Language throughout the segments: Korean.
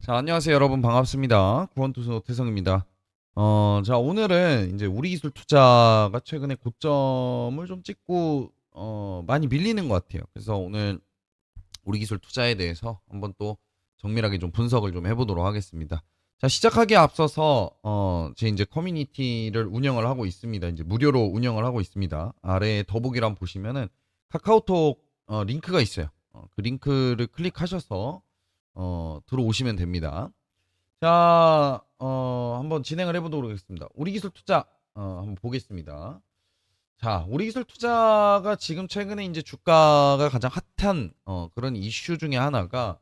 자, 안녕하세요, 여러분. 반갑습니다. 구원투수 태성입니다. 자, 오늘은 이제 우리 기술 투자가 최근에 고점을 좀 찍고, 많이 밀리는 것 같아요. 그래서 오늘 우리 기술 투자에 대해서 한번 또 정밀하게 좀 분석을 좀 해보도록 하겠습니다. 자, 시작하기에 앞서서, 제 이제 커뮤니티를 운영을 하고 있습니다. 이제 무료로 운영을 하고 있습니다. 아래에 더보기란 보시면은 카카오톡, 링크가 있어요. 그 링크를 클릭하셔서, 들어오시면 됩니다. 자, 한번 진행을 해보도록 하겠습니다. 우리 기술 투자, 한번 보겠습니다. 자, 우리 기술 투자가 지금 최근에 이제 주가가 가장 핫한, 그런 이슈 중에 하나가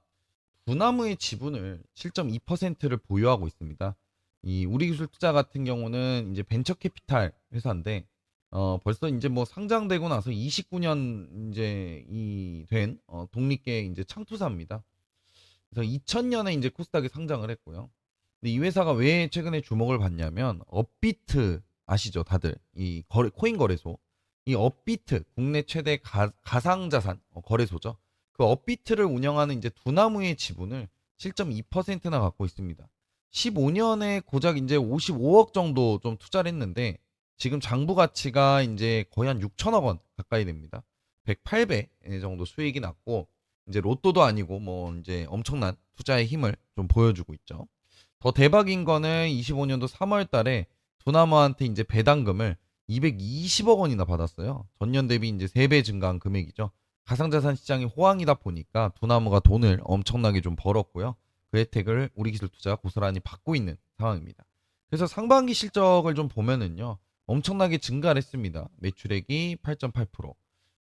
두나무의 지분을 7.2%를 보유하고 있습니다. 이 우리 기술 투자 같은 경우는 이제 벤처 캐피탈 회사인데, 벌써 이제 뭐 상장되고 나서 29년 이제 된, 독립계 이제 창투사입니다. 그래서 2000년에 이제 코스닥에 상장을 했고요. 근데 이 회사가 왜 최근에 주목을 받냐면 업비트 아시죠? 다들 이 코인 거래소 이 업비트 국내 최대 가상자산 거래소죠. 그 업비트를 운영하는 이제 두나무의 지분을 7.2%나 갖고 있습니다. 15년에 고작 이제 55억 정도 좀 투자를 했는데 지금 장부 가치가 이제 거의 한 6천억 원 가까이 됩니다. 108배 정도 수익이 났고 이제 로또도 아니고 뭐 이제 엄청난 투자의 힘을 좀 보여주고 있죠. 더 대박인 거는 25년도 3월 달에 두나무한테 이제 배당금을 220억 원이나 받았어요. 전년 대비 이제 3배 증가한 금액이죠. 가상자산 시장이 호황이다 보니까 두나무가 돈을 엄청나게 좀 벌었고요. 그 혜택을 우리 기술 투자가 고스란히 받고 있는 상황입니다. 그래서 상반기 실적을 좀 보면은요. 엄청나게 증가를 했습니다. 매출액이 8.8%,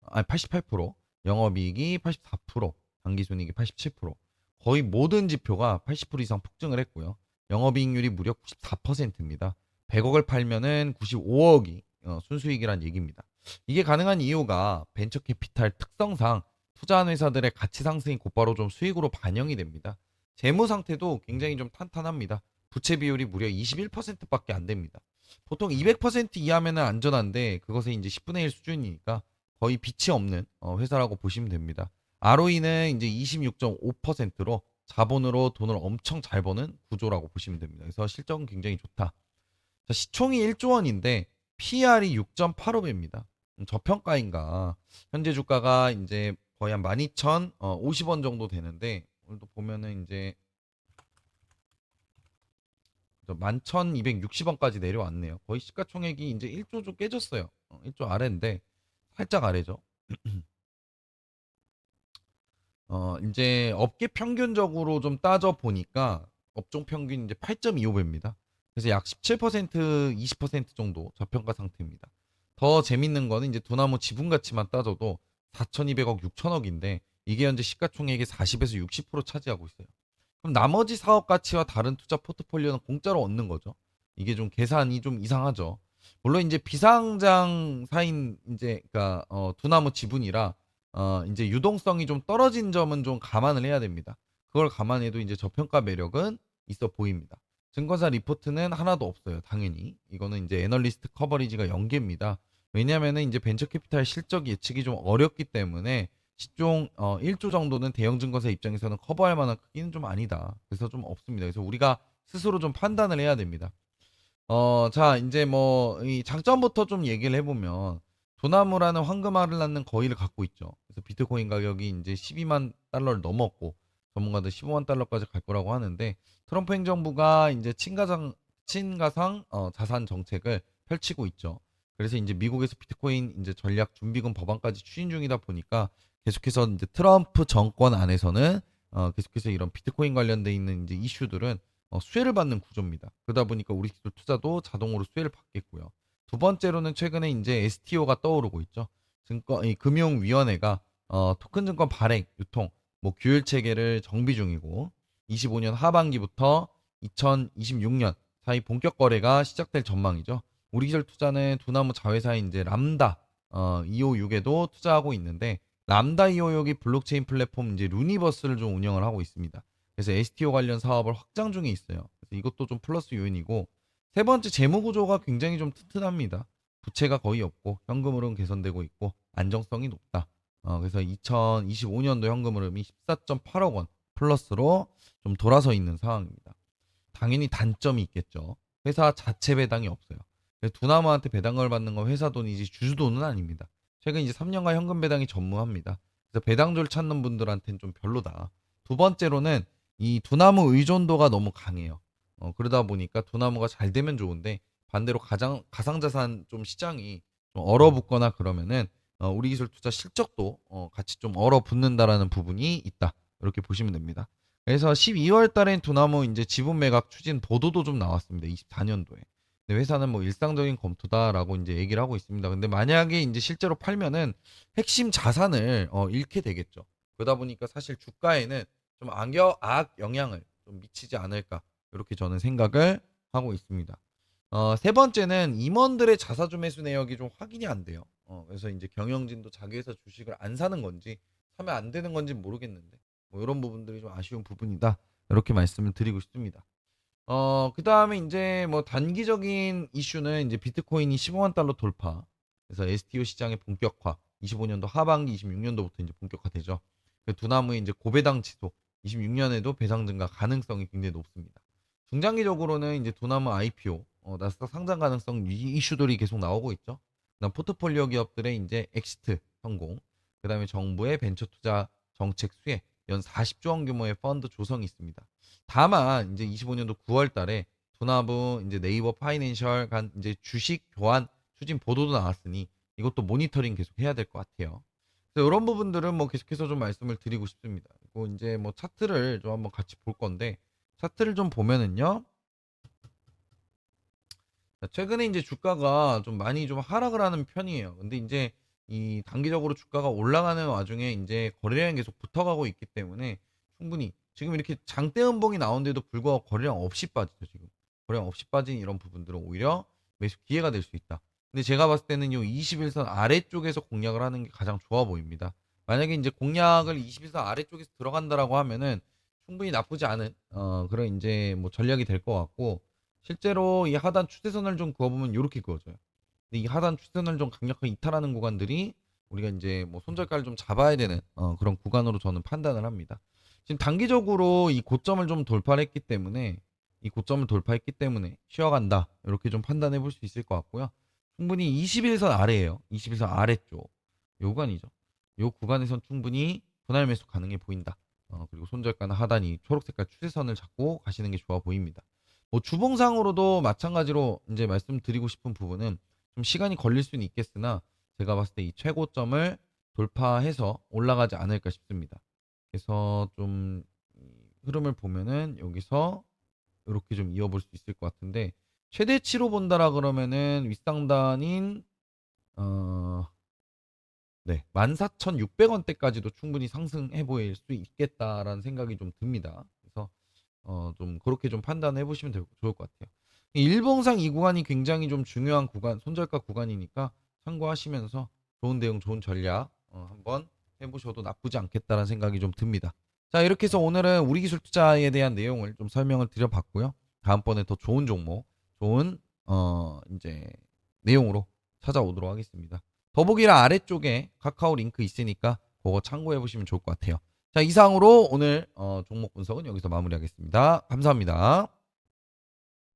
아니 88%, 영업이익이 84%, 당기순이익이 87%, 거의 모든 지표가 80% 이상 폭증을 했고요. 영업이익률이 무려 94%입니다. 100억을 팔면은 95억이 순수익이란 얘기입니다. 이게 가능한 이유가 벤처 캐피탈 특성상 투자한 회사들의 가치 상승이 곧바로 좀 수익으로 반영이 됩니다. 재무 상태도 굉장히 좀 탄탄합니다. 부채 비율이 무려 21%밖에 안 됩니다. 보통 200% 이하면은 안전한데 그것의 이제 10분의 1 수준이니까 거의 빛이 없는 회사라고 보시면 됩니다. ROE는 이제 26.5%로 자본으로 돈을 엄청 잘 버는 구조라고 보시면 됩니다. 그래서 실적은 굉장히 좋다. 자, 시총이 1조 원인데 PR이 6.85배입니다. 저평가인가? 현재 주가가 이제 거의 한 12,050원 정도 되는데 오늘도 보면은 이제 11,260원까지 내려왔네요. 거의 시가총액이 이제 1조 좀 깨졌어요. 1조 아래인데 살짝 아래죠. 이제 업계 평균적으로 좀 따져 보니까 업종 평균 이제 8.25배입니다. 그래서 약 17%, 20% 정도 저평가 상태입니다. 더 재밌는 거는 이제 두나무 지분 가치만 따져도 4,200억, 6천억인데 이게 현재 시가총액의 40에서 60% 차지하고 있어요. 그럼 나머지 사업 가치와 다른 투자 포트폴리오는 공짜로 얻는 거죠. 이게 좀 계산이 좀 이상하죠. 물론 이제 비상장사인 이제 그러니까 두나무 지분이라 이제 유동성이 좀 떨어진 점은 좀 감안을 해야 됩니다. 그걸 감안해도 이제 저평가 매력은 있어 보입니다. 증권사 리포트는 하나도 없어요. 당연히. 이거는 이제 애널리스트 커버리지가 연계입니다. 왜냐면은 이제 벤처 캐피탈 실적 예측이 좀 어렵기 때문에 시총 1조 정도는 대형 증권사 입장에서는 커버할 만한 크기는 좀 아니다. 그래서 좀 없습니다. 그래서 우리가 스스로 좀 판단을 해야 됩니다. 자, 이제 뭐, 이 장점부터 좀 얘기를 해보면, 도나무라는 황금알을 낳는 거위를 갖고 있죠. 그래서 비트코인 가격이 이제 12만 달러를 넘었고, 전문가들 15만 달러까지 갈 거라고 하는데, 트럼프 행정부가 이제 친가상 자산 정책을 펼치고 있죠. 그래서 이제 미국에서 비트코인 이제 전략 준비금 법안까지 추진 중이다 보니까, 계속해서 이제 트럼프 정권 안에서는 계속해서 이런 비트코인 관련돼 있는 이제 이슈들은 수혜를 받는 구조입니다. 그러다 보니까 우리 기술 투자도 자동으로 수혜를 받겠고요. 두 번째로는 최근에 이제 STO가 떠오르고 있죠. 이 금융위원회가 토큰 증권 발행, 유통, 뭐 규율 체계를 정비 중이고 25년 하반기부터 2026년 사이 본격 거래가 시작될 전망이죠. 우리 기술 투자는 두나무 자회사인 이제 람다 256에도 투자하고 있는데 람다 256이 블록체인 플랫폼 이제 루니버스를 좀 운영을 하고 있습니다. 그래서 STO 관련 사업을 확장 중에 있어요. 그래서 이것도 좀 플러스 요인이고 세 번째 재무 구조가 굉장히 좀 튼튼합니다. 부채가 거의 없고 현금 흐름 개선되고 있고 안정성이 높다. 그래서 2025년도 현금 흐름이 14.8억 원 플러스로 좀 돌아서 있는 상황입니다. 당연히 단점이 있겠죠. 회사 자체 배당이 없어요. 그래서 두나무한테 배당을 받는 건 회사 돈이지 주주돈은 아닙니다. 최근 이제 3년간 현금 배당이 전무합니다. 그래서 배당주를 찾는 분들한테는 좀 별로다. 두 번째로는 이 두나무 의존도가 너무 강해요. 그러다 보니까 두나무가 잘 되면 좋은데 반대로 가상자산 좀 시장이 좀 얼어붙거나 그러면은 우리 기술 투자 실적도 같이 좀 얼어붙는다라는 부분이 있다. 이렇게 보시면 됩니다. 그래서 12월 달엔 두나무 이제 지분 매각 추진 보도도 좀 나왔습니다. 24년도에. 근데 회사는 뭐 일상적인 검토다라고 이제 얘기를 하고 있습니다. 근데 만약에 이제 실제로 팔면은 핵심 자산을 잃게 되겠죠. 그러다 보니까 사실 주가에는 좀 악 영향을 좀 미치지 않을까 이렇게 저는 생각을 하고 있습니다. 세 번째는 임원들의 자사주 매수 내역이 좀 확인이 안 돼요. 그래서 이제 경영진도 자기 회사 주식을 안 사는 건지 사면 안 되는 건지 모르겠는데 뭐 이런 부분들이 좀 아쉬운 부분이다. 이렇게 말씀을 드리고 싶습니다. 그다음에 이제 뭐 단기적인 이슈는 이제 비트코인이 15만 달러 돌파. 그래서 STO 시장의 본격화. 25년도 하반기 26년도부터 이제 본격화되죠. 그 두나무의 이제 고배당 지속. 26년에도 배당 증가 가능성이 굉장히 높습니다. 중장기적으로는 이제 두나무 IPO, 나스닥 상장 가능성 이슈들이 계속 나오고 있죠. 그다음 포트폴리오 기업들의 이제 엑시트 성공. 그다음에 정부의 벤처 투자 정책 수혜. 연 40조 원 규모의 펀드 조성이 있습니다. 다만 이제 25년도 9월 달에 두나무 이제 네이버 파이낸셜 간 이제 주식 교환 추진 보도도 나왔으니 이것도 모니터링 계속 해야 될 것 같아요. 그래서 이런 부분들은 뭐 계속해서 좀 말씀을 드리고 싶습니다. 그리고 이제 뭐 차트를 좀 한번 같이 볼 건데 차트를 좀 보면은요. 최근에 이제 주가가 좀 많이 좀 하락을 하는 편이에요. 근데 이제 이 단기적으로 주가가 올라가는 와중에 이제 거래량이 계속 붙어가고 있기 때문에 충분히 지금 이렇게 장대 음봉이 나오는데도 불구하고 거래량 없이 빠지죠, 지금. 거래량 없이 빠진 이런 부분들은 오히려 매수 기회가 될 수 있다. 근데 제가 봤을 때는 요 21선 아래쪽에서 공략을 하는 게 가장 좋아 보입니다. 만약에 이제 공략을 21선 아래쪽에서 들어간다라고 하면은 충분히 나쁘지 않은 그런 이제 뭐 전략이 될 것 같고 실제로 이 하단 추세선을 좀 그어보면 이렇게 그어져요. 근데 이 하단 추세선을 좀 강력하게 이탈하는 구간들이 우리가 이제 뭐 손절가를 좀 잡아야 되는 그런 구간으로 저는 판단을 합니다. 지금 단기적으로 이 고점을 좀 돌파를 했기 때문에 이 고점을 돌파했기 때문에 쉬어간다 이렇게 좀 판단해 볼 수 있을 것 같고요. 충분히 21선 아래에요. 21선 아래쪽 요 구간이죠. 요 구간에선 충분히 분할 매수 가능해 보인다. 그리고 손절가나 하단이 초록색깔 추세선을 잡고 가시는 게 좋아 보입니다. 뭐 주봉상으로도 마찬가지로 이제 말씀드리고 싶은 부분은 좀 시간이 걸릴 수는 있겠으나 제가 봤을 때 이 최고점을 돌파해서 올라가지 않을까 싶습니다. 그래서 좀 흐름을 보면은 여기서 이렇게 좀 이어볼 수 있을 것 같은데 최대치로 본다라 그러면은 윗상단인 어, 네, 14,600원대까지도 충분히 상승해 보일 수 있겠다라는 생각이 좀 듭니다. 그래서 좀 그렇게 좀 판단해 보시면 좋을 것 같아요. 일봉상 이 구간이 굉장히 좀 중요한 구간, 손절가 구간이니까 참고하시면서 좋은 대응, 좋은 전략 한번 해보셔도 나쁘지 않겠다라는 생각이 좀 듭니다. 자, 이렇게 해서 오늘은 우리 기술 투자에 대한 내용을 좀 설명을 드려봤고요. 다음번에 더 좋은 종목, 좋은 이제 내용으로 찾아오도록 하겠습니다. 더보기란 아래쪽에 카카오 링크 있으니까 그거 참고해 보시면 좋을 것 같아요. 자, 이상으로 오늘 종목 분석은 여기서 마무리하겠습니다. 감사합니다.